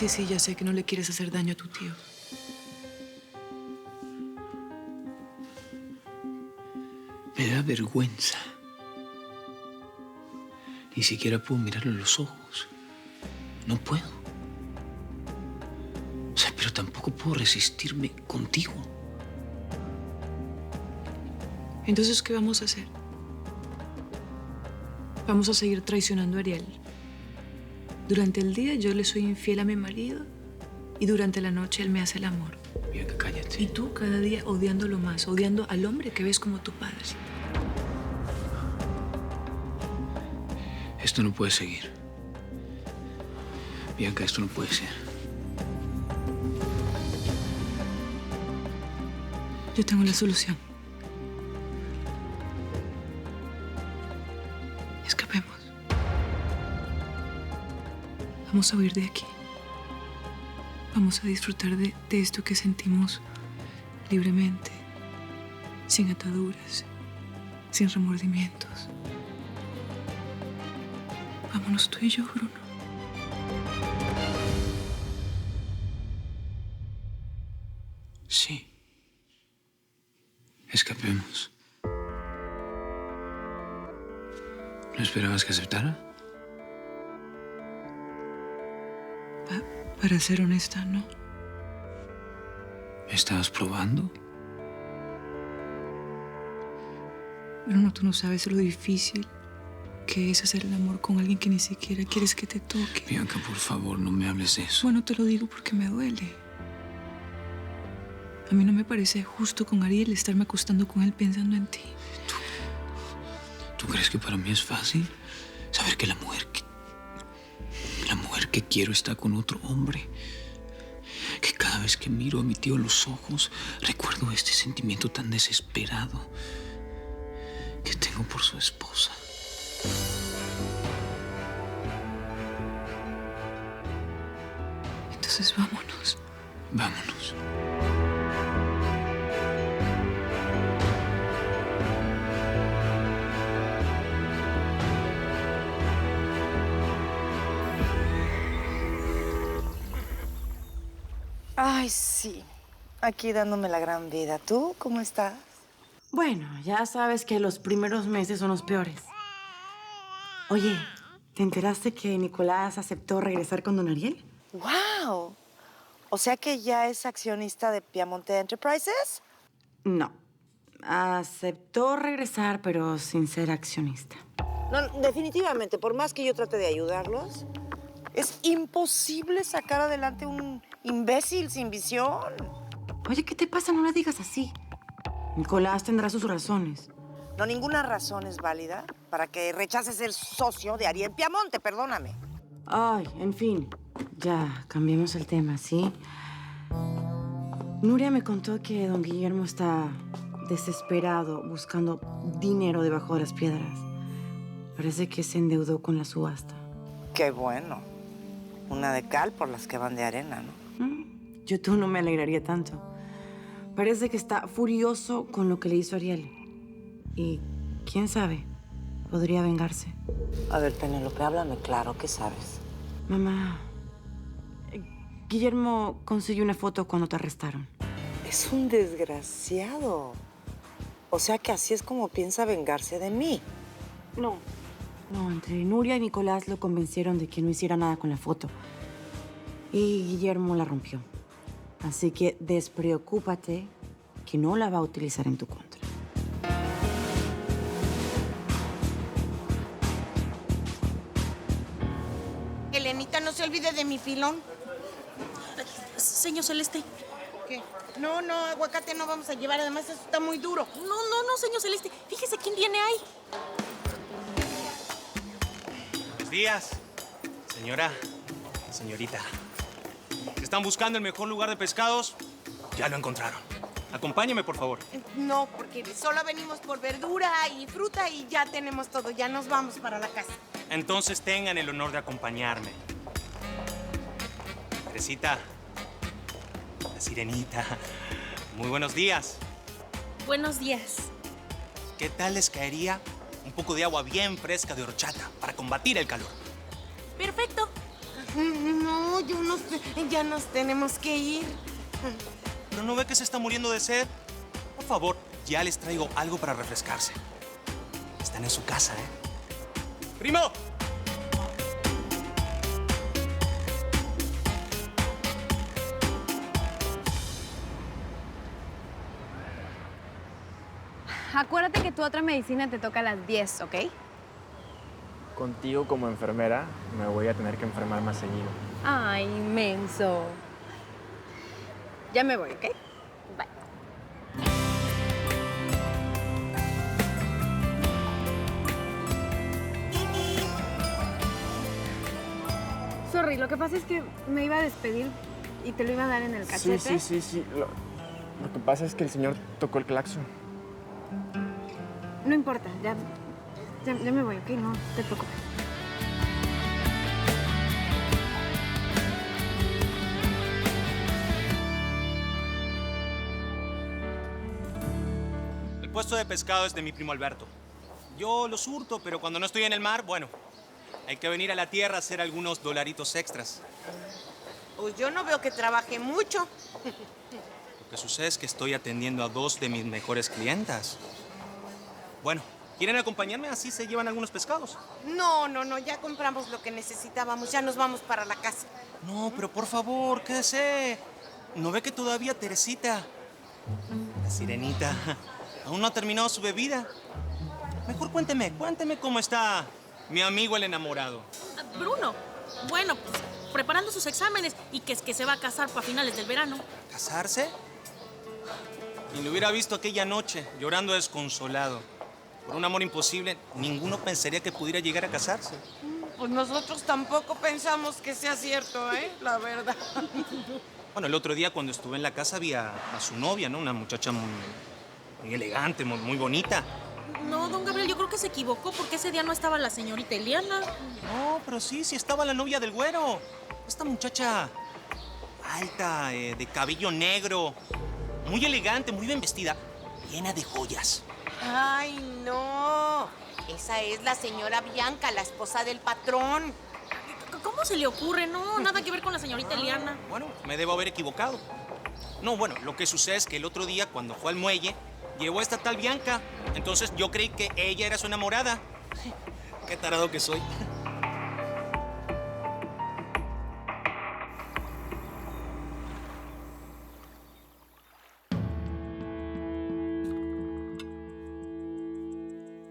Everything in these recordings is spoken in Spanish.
Sí, ya sé que no le quieres hacer daño a tu tío. Me da vergüenza. Ni siquiera puedo mirarlo a los ojos. No puedo. O sea, pero tampoco puedo resistirme contigo. Entonces, ¿qué vamos a hacer? Vamos a seguir traicionando a Ariel. Durante el día yo le soy infiel a mi marido y durante la noche él me hace el amor. Bianca, cállate. Y tú cada día odiándolo más, odiando al hombre que ves como tu padre. Esto no puede seguir. Bianca, esto no puede ser. Yo tengo la solución. Escapemos. Vamos a huir de aquí. Vamos a disfrutar de esto que sentimos libremente, sin ataduras, sin remordimientos. Vámonos tú y yo, Bruno. Sí. Escapemos. ¿No esperabas que aceptara? Para ser honesta, no. ¿Me estabas probando? Bruno, tú no sabes lo difícil que es hacer el amor con alguien que ni siquiera quieres que te toque. Bianca, por favor, no me hables de eso. Bueno, te lo digo porque me duele. A mí no me parece justo con Ariel estarme acostando con él pensando en ti. ¿Tú crees que para mí es fácil saber que la mujer que quiero está con otro hombre? Que cada vez que miro a mi tío a los ojos, recuerdo este sentimiento tan desesperado que tengo por su esposa. Entonces vámonos. Vámonos. Ay, sí. Aquí dándome la gran vida. ¿Tú cómo estás? Bueno, ya sabes que los primeros meses son los peores. Oye, ¿te enteraste que Nicolás aceptó regresar con don Ariel? ¡Wow! O sea que ya es accionista de Piamonte Enterprises. No. Aceptó regresar, pero sin ser accionista. No, definitivamente, por más que yo trate de ayudarlos, es imposible sacar adelante un imbécil sin visión. Oye, ¿qué te pasa? No le digas así. Nicolás tendrá sus razones. No, ninguna razón es válida para que rechace ser socio de Ariel Piamonte, perdóname. Ay, en fin. Ya, cambiemos el tema, ¿sí? Nuria me contó que don Guillermo está desesperado buscando dinero debajo de las piedras. Parece que se endeudó con la subasta. Qué bueno. Una de cal por las que van de arena, ¿no? Yo tú no me alegraría tanto. Parece que está furioso con lo que le hizo Ariel. Y quién sabe, podría vengarse. A ver, Penélope, háblame claro, ¿qué sabes? Mamá, Guillermo consiguió una foto cuando te arrestaron. Es un desgraciado. O sea que así es como piensa vengarse de mí. No, entre Nuria y Nicolás lo convencieron de que no hiciera nada con la foto. Y Guillermo la rompió. Así que despreocúpate que no la va a utilizar en tu contra. Elenita, no se olvide de mi filón. Señor Celeste. ¿Qué? No, aguacate no vamos a llevar. Además, eso está muy duro. No, señor Celeste. Fíjese quién viene ahí. Buenos días, señorita. Si están buscando el mejor lugar de pescados, ya lo encontraron. Acompáñeme, por favor. No, porque solo venimos por verdura y fruta y ya tenemos todo. Ya nos vamos para la casa. Entonces tengan el honor de acompañarme. Teresita, la sirenita, muy buenos días. Buenos días. ¿Qué tal les caería un poco de agua bien fresca de horchata para combatir el calor? Perfecto. No, yo no sé. Ya nos tenemos que ir. ¿Pero no ve que se está muriendo de sed? Por favor, ya les traigo algo para refrescarse. Están en su casa, ¿eh? ¡Primo! Acuérdate que tu otra medicina te toca a las 10, ¿ok? Contigo como enfermera me voy a tener que enfermar más seguido. Ay, menso. Ya me voy, ¿ok? Bye. Sorry, lo que pasa es que me iba a despedir y te lo iba a dar en el cachete. Sí. Lo que pasa es que el señor tocó el claxon. No importa, ya me voy, ¿ok? No te preocupes. El puesto de pescado es de mi primo Alberto. Yo lo surto, pero cuando no estoy en el mar, bueno, hay que venir a la tierra a hacer algunos dolaritos extras. Pues yo no veo que trabaje mucho. Lo que sucede es que estoy atendiendo a 2 de mis mejores clientas. Bueno, ¿quieren acompañarme? Así se llevan algunos pescados. No, ya compramos lo que necesitábamos. Ya nos vamos para la casa. No, pero por favor, quédese. ¿No ve que todavía Teresita, la sirenita, aún no ha terminado su bebida? Mejor cuénteme cómo está mi amigo el enamorado. Bruno, bueno, pues preparando sus exámenes y que es que se va a casar para finales del verano. ¿Casarse? Y lo hubiera visto aquella noche, llorando desconsolado. Por un amor imposible, ninguno pensaría que pudiera llegar a casarse. Pues nosotros tampoco pensamos que sea cierto, ¿eh? La verdad. Bueno, el otro día cuando estuve en la casa vi a su novia, ¿no? Una muchacha muy elegante, muy bonita. No, don Gabriel, yo creo que se equivocó porque ese día no estaba la señorita Eliana. No, pero sí estaba la novia del güero. Esta muchacha alta, de cabello negro, muy elegante, muy bien vestida, llena de joyas. Ay, no. Esa es la señora Bianca, la esposa del patrón. ¿Cómo se le ocurre? No, nada que ver con la señorita Eliana. Bueno, me debo haber equivocado. No, bueno, lo que sucede es que el otro día, cuando fue al muelle, llevó a esta tal Bianca. Entonces yo creí que ella era su enamorada. Qué tarado que soy.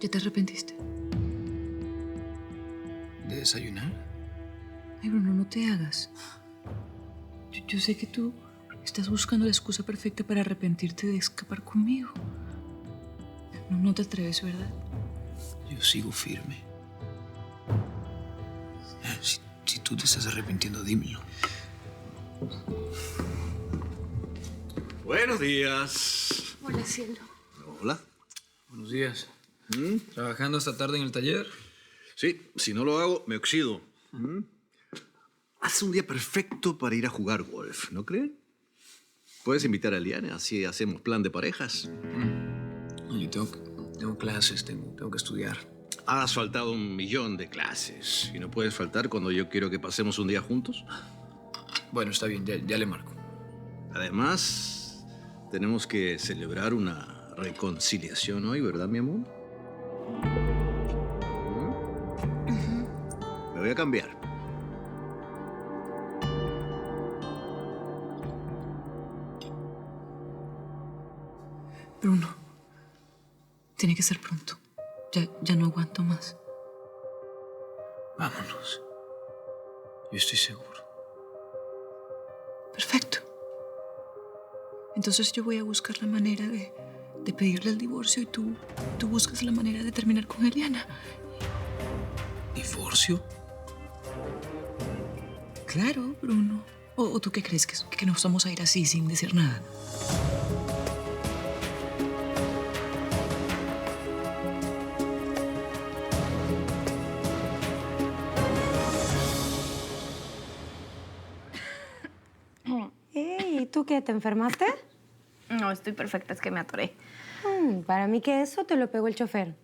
¿Ya te arrepentiste? ¿De desayunar? Ay, Bruno, no te hagas. Yo sé que tú estás buscando la excusa perfecta para arrepentirte de escapar conmigo. No te atreves, ¿verdad? Yo sigo firme. Si tú te estás arrepintiendo, dímelo. Buenos días. Hola, cielo. Hola. Buenos días. ¿Trabajando esta tarde en el taller? Sí, si no lo hago, me oxido. Hace un día perfecto para ir a jugar golf, ¿no creen? Puedes invitar a Eliana, así hacemos plan de parejas. Oye, tengo clases, tengo que estudiar. Has faltado 1.000.000 de clases y no puedes faltar cuando yo quiero que pasemos un día juntos. Bueno, está bien, ya le marco. Además, tenemos que celebrar una reconciliación hoy, ¿verdad, mi amor? Me voy a cambiar. Bruno, tiene que ser pronto. Ya no aguanto más. Vámonos. Yo estoy seguro. Perfecto. Entonces yo voy a buscar la manera de pedirle el divorcio y tú buscas la manera de terminar con Eliana. ¿Divorcio? Claro, Bruno. ¿O tú qué crees? ¿Que nos vamos a ir así sin decir nada? ¿Y tú qué? ¿Te enfermaste? No, estoy perfecta, es que me atoré. Para mí que eso te lo pegó el chofer.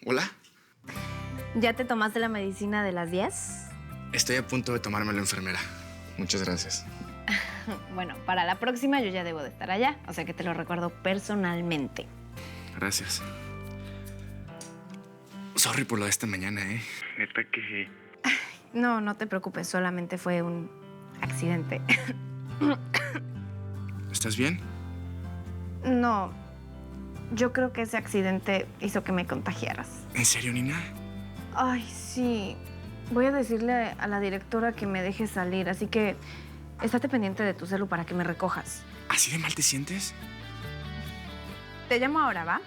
¿Hola? ¿Ya te tomaste la medicina de las 10? Estoy a punto de tomármelo, enfermera. Muchas gracias. Bueno, para la próxima yo ya debo de estar allá, o sea que te lo recuerdo personalmente. Gracias. Sorry por lo de esta mañana, ¿eh? Neta que... No, no te preocupes, solamente fue un accidente. ¿Estás bien? No, yo creo que ese accidente hizo que me contagiaras. ¿En serio, Nina? Ay, sí. Voy a decirle a la directora que me deje salir, así que estate pendiente de tu celu para que me recojas. ¿Así de mal te sientes? Te llamo ahora, ¿va?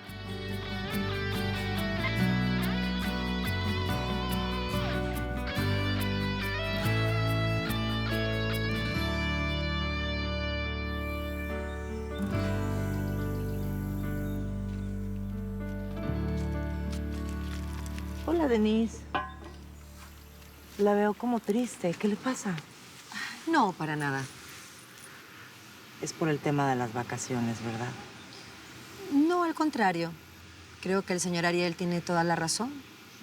Hola, Denise. La veo como triste. ¿Qué le pasa? No, para nada. Es por el tema de las vacaciones, ¿verdad? No, al contrario. Creo que el señor Ariel tiene toda la razón.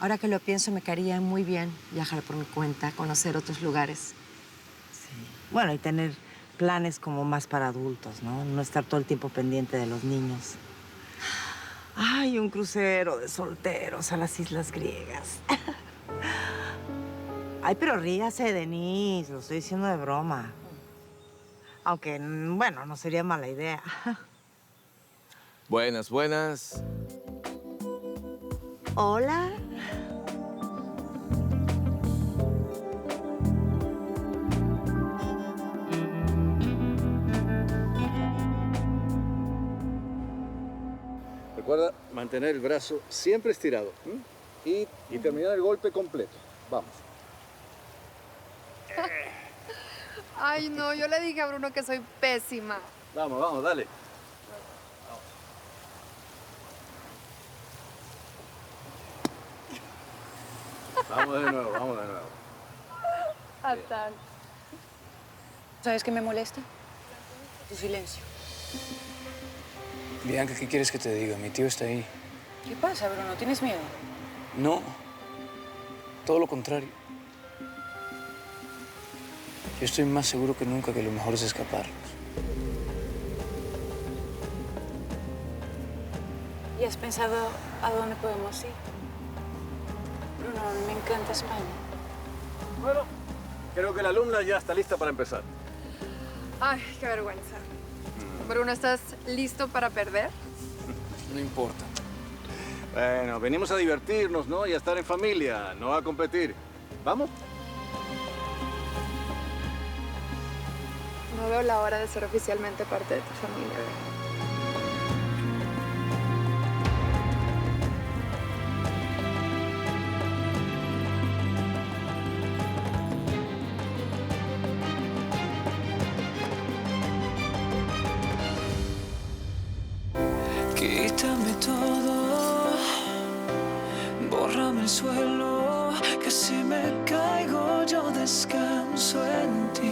Ahora que lo pienso, me caería muy bien viajar por mi cuenta, conocer otros lugares. Sí. Bueno, y tener planes como más para adultos, ¿no? No estar todo el tiempo pendiente de los niños. Ay, un crucero de solteros a las islas griegas. Ay, pero ríase, Denise. Lo estoy diciendo de broma. Aunque, bueno, no sería mala idea. Buenas, buenas. Hola. Recuerda mantener el brazo siempre estirado. Y terminar el golpe completo. Vamos. Ay, no, yo le dije a Bruno que soy pésima. Vamos, vamos, dale. Vamos de nuevo, vamos de nuevo. Fatal. ¿Sabes qué me molesta? Tu silencio. Bianca, ¿qué quieres que te diga? Mi tío está ahí. ¿Qué pasa, Bruno? ¿Tienes miedo? No, todo lo contrario. Yo estoy más seguro que nunca que lo mejor es escaparnos. ¿Y has pensado a dónde podemos ir? Bruno, me encanta España. Bueno, creo que la alumna ya está lista para empezar. Ay, qué vergüenza. Bruno, ¿estás listo para perder? No importa. Bueno, venimos a divertirnos, ¿no? Y a estar en familia, no a competir. ¿Vamos? No veo la hora de ser oficialmente parte de tu familia. Quítame todo, bórrame el suelo, que si me caigo yo descanso en ti.